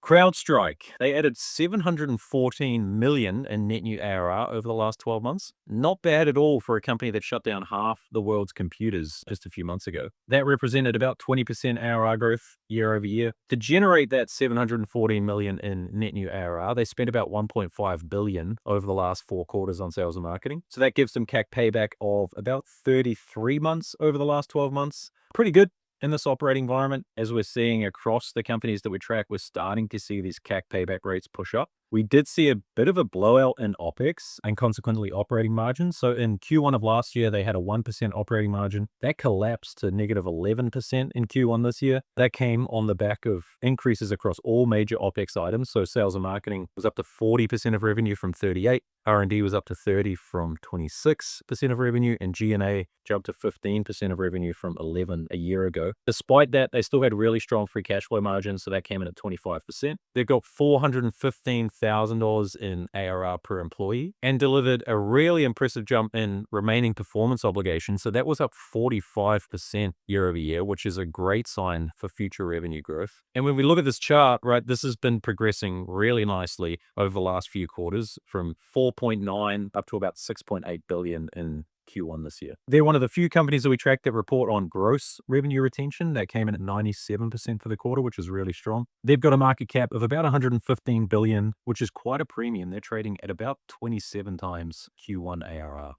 CrowdStrike, they added 714 million in net new ARR over the last 12 months. Not bad at all for a company that shut down half the world's computers just a few months ago. That represented about 20% ARR growth year over year. To generate that 714 million in net new ARR, they spent about 1.5 billion over the last 4 quarters on sales and marketing. So that gives them CAC payback of about 33 months over the last 12 months. Pretty good. In this operating environment, as we're seeing across the companies that we track, we're starting to see these CAC payback rates push up. We did see a bit of a blowout in OPEX and consequently operating margins. So in Q1 of last year, they had a 1% operating margin. That collapsed to negative 11% in Q1 this year. That came on the back of increases across all major OPEX items. So sales and marketing was up to 40% of revenue from 38. R&D was up to 30 from 26% of revenue, and G&A jumped to 15% of revenue from 11 a year ago. Despite that, they still had really strong free cash flow margins, so that came in at 25%. They've got $415,000 in ARR per employee and delivered a really impressive jump in remaining performance obligations. So that was up 45% year over year, which is a great sign for future revenue growth. And when we look at this chart, right, this has been progressing really nicely over the last few quarters from 4.9 up to about 6.8 billion in Q1 this year. They're one of the few companies that we track that report on gross revenue retention. That came in at 97% for the quarter, which is really strong. They've got a market cap of about 115 billion, which is quite a premium. They're trading at about 27 times Q1 ARR.